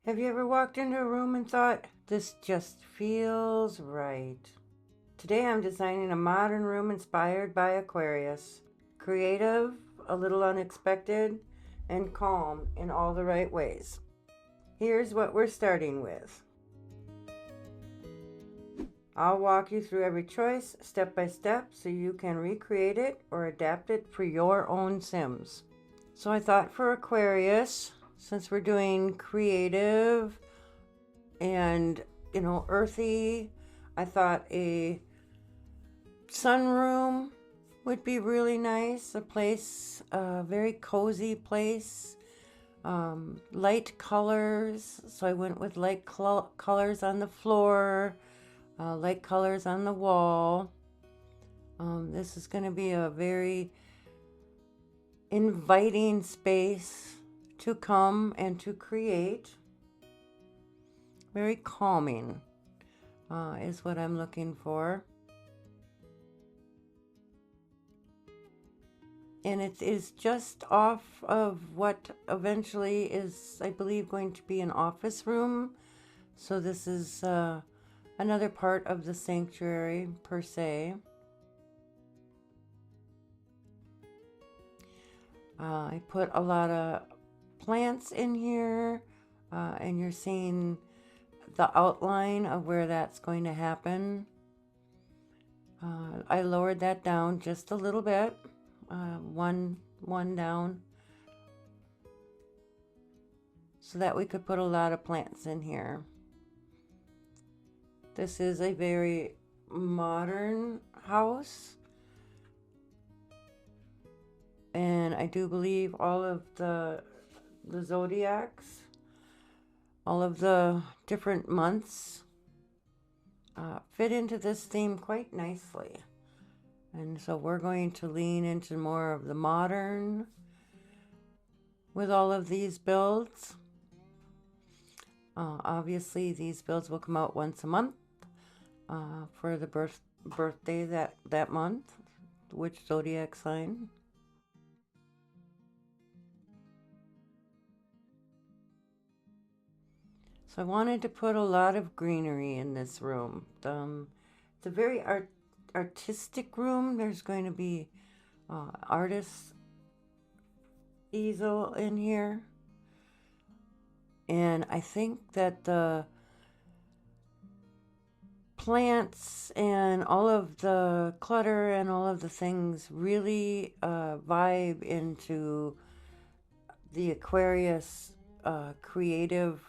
Have you ever walked into a room and thought, this just feels right? Today I'm designing a modern room inspired by Aquarius. Creative, a little unexpected, and calm in all the right ways. Here's what we're starting with. I'll walk you through every choice step by step so you can recreate it or adapt it for your own Sims. So I thought for Aquarius, since we're doing creative and earthy, I thought a sunroom would be really nice. A place, a very cozy place. Light colors, so I went with light colors on the floor, light colors on the wall. This is going to be a very inviting space to come and to create. Very calming is what I'm looking for. And it is just off of what eventually is, I believe, going to be an office room. So this is another part of the sanctuary per se. I put a lot of plants in here, and you're seeing the outline of where that's going to happen. I lowered that down just a little bit, one down, so that we could put a lot of plants in here. This is a very modern house, and I do believe all of the zodiacs, all of the different months fit into this theme quite nicely. And so we're going to lean into more of the modern with all of these builds. Obviously, these builds will come out once a month for the birthday that month, which zodiac sign. So I wanted to put a lot of greenery in this room. It's a very artistic room. There's going to be artist easel in here. And I think that the plants and all of the clutter and all of the things really vibe into the Aquarius creative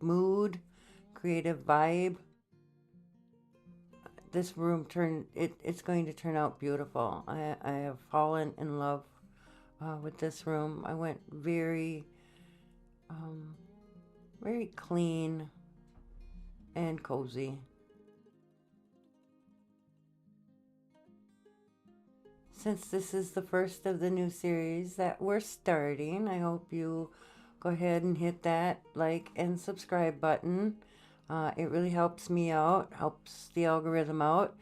mood, creative vibe. This room it's going to turn out beautiful. I have fallen in love with this room. I went very clean and cozy. Since this is the first of the new series that we're starting, I hope you go ahead and hit that like and subscribe button. It really helps me out, helps the algorithm out,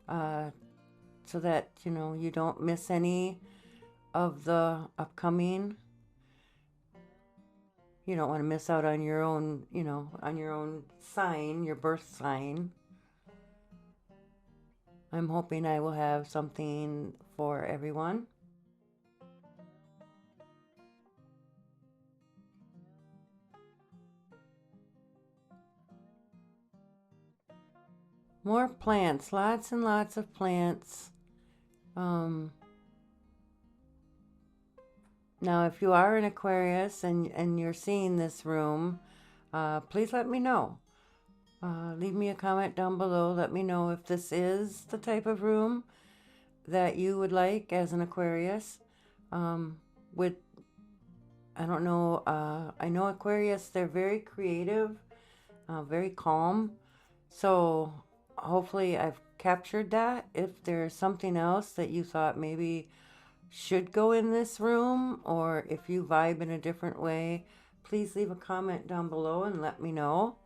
so that you don't miss any of the upcoming. You don't want to miss out on your own, on your own sign, your birth sign. I'm hoping I will have something for everyone. More plants, lots and lots of plants. Now, if you are an Aquarius and you're seeing this room, please let me know. Leave me a comment down below. Let me know if this is the type of room that you would like as an Aquarius. With, I don't know, I know Aquarius, they're very creative, very calm. So hopefully I've captured that. If there's something else that you thought maybe should go in this room, or if you vibe in a different way, please leave a comment down below and let me know.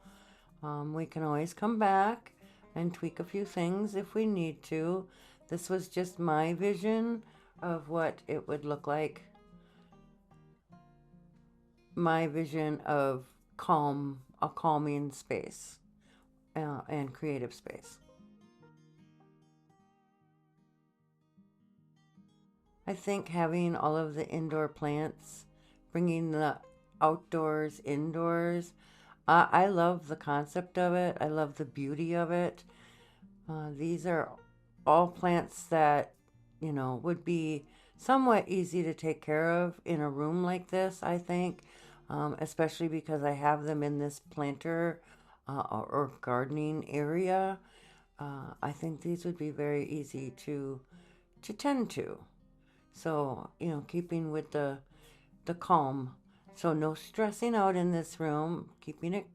We can always come back and tweak a few things if we need to. This was just my vision of what it would look like. My vision of a calming space and creative space. I think having all of the indoor plants, bringing the outdoors indoors, I love the concept of it. I love the beauty of it. These are all plants that, would be somewhat easy to take care of in a room like this, I think, especially because I have them in this planter or gardening area. I think these would be very easy to tend to. So, keeping with the calm. So no stressing out in this room, keeping it,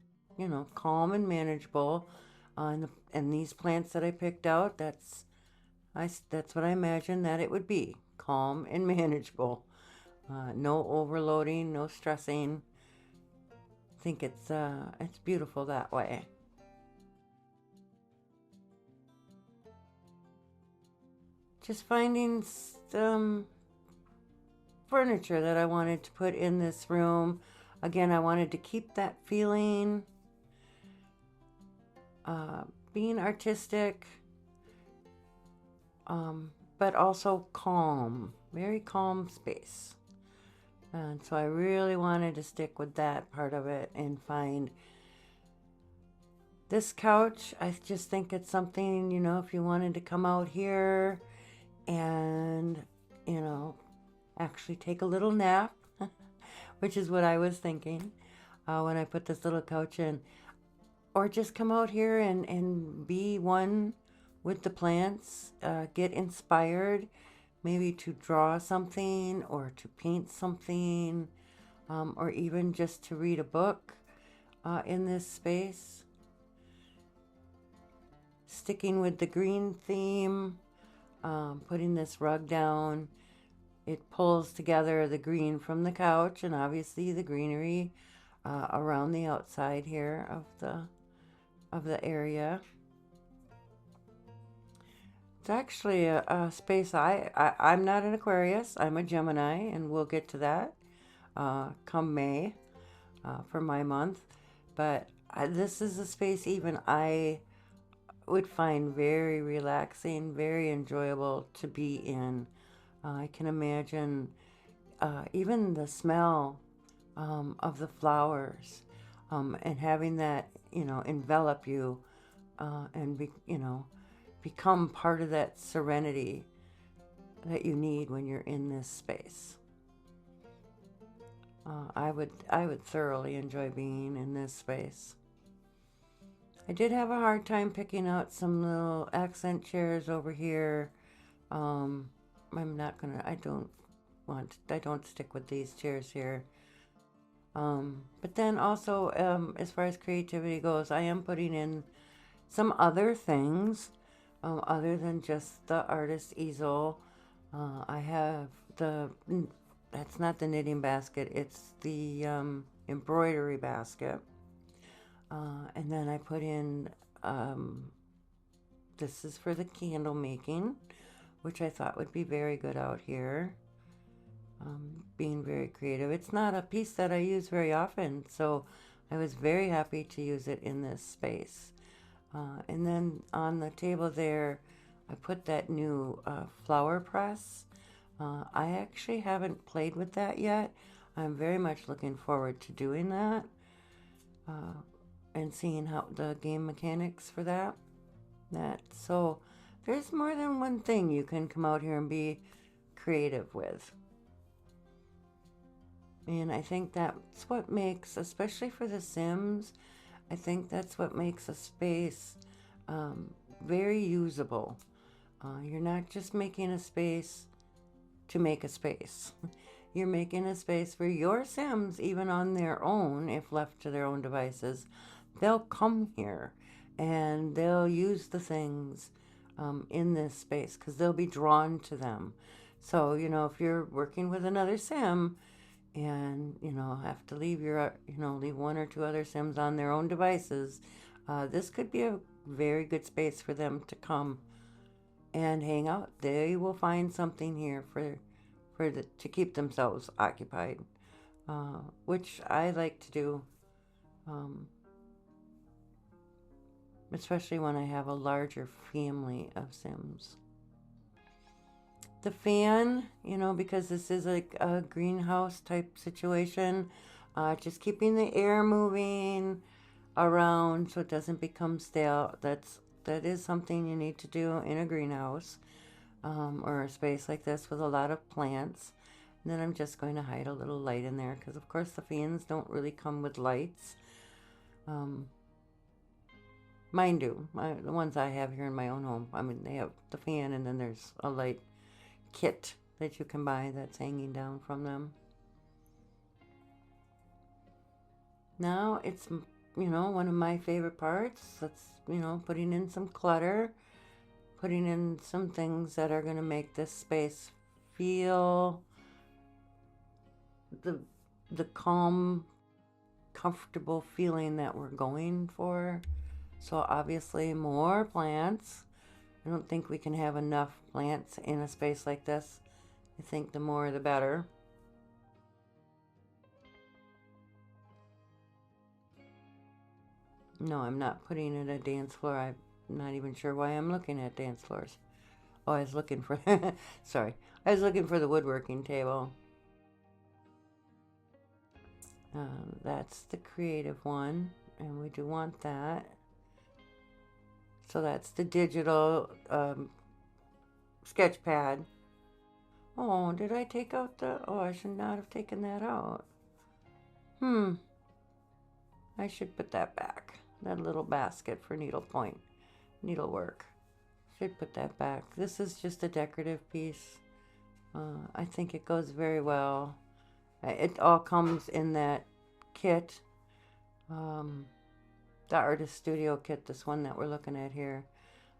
calm and manageable. And these plants that I picked out, that's what I imagined that it would be, calm and manageable. No overloading, no stressing. I think it's beautiful that way. Just finding some furniture that I wanted to put in this room. Again, I wanted to keep that feeling, being artistic, but also calm, very calm space. And so I really wanted to stick with that part of it and find this couch. I just think it's something, if you wanted to come out here and, actually take a little nap, which is what I was thinking when I put this little couch in, or just come out here and be one with the plants, get inspired, maybe to draw something or to paint something, or even just to read a book in this space. Sticking with the green theme, putting this rug down. It pulls together the green from the couch and obviously the greenery around the outside here of the area. It's actually a space I'm not an Aquarius. I'm a Gemini, and we'll get to that come May for my month. But this is a space even I would find very relaxing, very enjoyable to be in. I can imagine even the smell of the flowers and having that, envelop you and become part of that serenity that you need when you're in this space. I would thoroughly enjoy being in this space. I did have a hard time picking out some little accent chairs over here. I don't stick with these chairs here. But then also, as far as creativity goes, I am putting in some other things other than just the artist easel. I have that's not the knitting basket, it's the embroidery basket. And then I put in, this is for the candle making, which I thought would be very good out here. Being very creative. It's not a piece that I use very often, so I was very happy to use it in this space. And then on the table there, I put that new flower press. I actually haven't played with that yet. I'm very much looking forward to doing that and seeing how the game mechanics for that. So there's more than one thing you can come out here and be creative with. And I think that's what makes, especially for The Sims, I think that's what makes a space very usable. You're not just making a space to make a space. You're making a space for your Sims, even on their own, if left to their own devices, they'll come here and they'll use the things in this space because they'll be drawn to them. So, if you're working with another Sim, and have to leave leave one or two other Sims on their own devices, this could be a very good space for them to come and hang out. They will find something here to keep themselves occupied, which I like to do especially when I have a larger family of Sims. The fan, because this is like a greenhouse type situation, just keeping the air moving around so it doesn't become stale. That is something you need to do in a greenhouse, or a space like this with a lot of plants. And then I'm just going to hide a little light in there because, of course, the fans don't really come with lights. Mine do. The ones I have here in my own home. I mean, they have the fan, and then there's a light kit that you can buy that's hanging down from them. Now it's, one of my favorite parts. That's, putting in some clutter, putting in some things that are going to make this space feel the calm, comfortable feeling that we're going for. So obviously more plants. I don't think we can have enough plants in a space like this. I think the more the better. No, I'm not putting in a dance floor. I'm not even sure why I'm looking at dance floors. Oh, I was looking for, sorry. I was looking for the woodworking table. That's the creative one, and we do want that. So that's the digital sketch pad. Oh, did I take out oh, I should not have taken that out. I should put that back. That little basket for needlework. Should put that back. This is just a decorative piece. I think it goes very well. It all comes in that kit. The Artist Studio kit, this one that we're looking at here.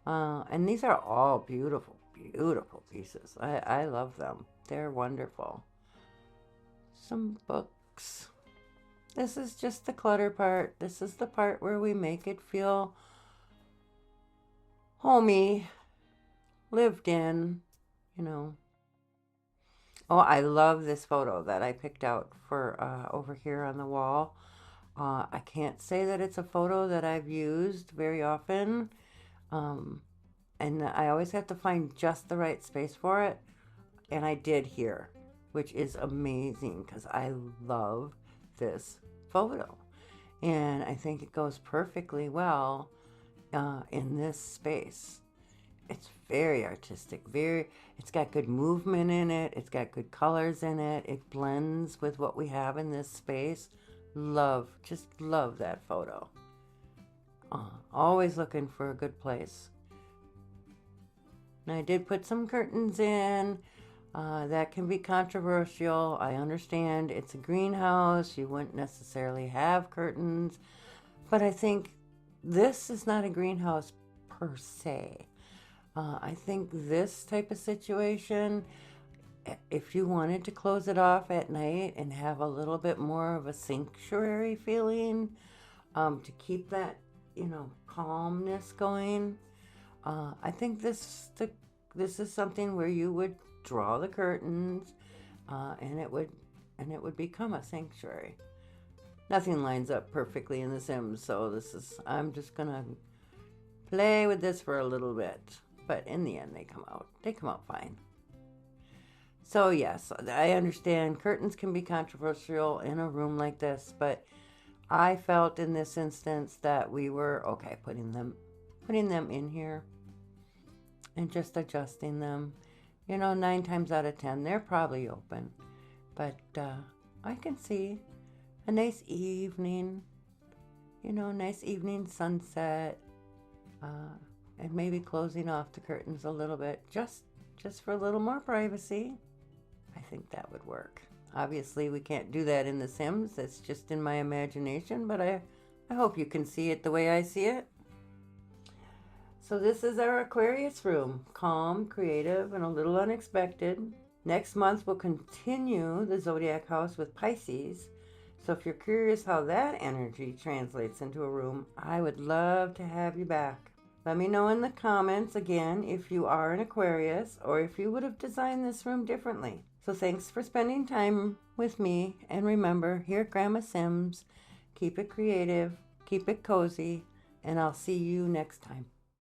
And these are all beautiful, beautiful pieces. I love them. They're wonderful. Some books. This is just the clutter part. This is the part where we make it feel homey, lived in, Oh, I love this photo that I picked out for over here on the wall. I can't say that it's a photo that I've used very often. And I always have to find just the right space for it. And I did here, which is amazing because I love this photo. And I think it goes perfectly well in this space. It's very artistic, it's got good movement in it, it's got good colors in it, it blends with what we have in this space. Just love that photo. Always looking for a good place. And I did put some curtains in. That can be controversial. I understand it's a greenhouse. You wouldn't necessarily have curtains. But I think this is not a greenhouse per se. I think this type of situation, if you wanted to close it off at night and have a little bit more of a sanctuary feeling, to keep that, calmness going, I think this is something where you would draw the curtains, and it would become a sanctuary. Nothing lines up perfectly in The Sims, so I'm just gonna play with this for a little bit. But in the end, they come out fine. So yes, I understand curtains can be controversial in a room like this, but I felt in this instance that we were okay putting them in here and just adjusting them. 9 times out of 10, they're probably open, but I can see a nice evening, nice evening sunset, and maybe closing off the curtains a little bit, just for a little more privacy. I think that would work. Obviously, we can't do that in The Sims. That's just in my imagination, but I hope you can see it the way I see it. So this is our Aquarius room. Calm, creative, and a little unexpected. Next month, we'll continue the Zodiac House with Pisces. So if you're curious how that energy translates into a room, I would love to have you back. Let me know in the comments, again, if you are an Aquarius or if you would have designed this room differently. So thanks for spending time with me. And remember, here at Grandma Sims, keep it creative, keep it cozy, and I'll see you next time.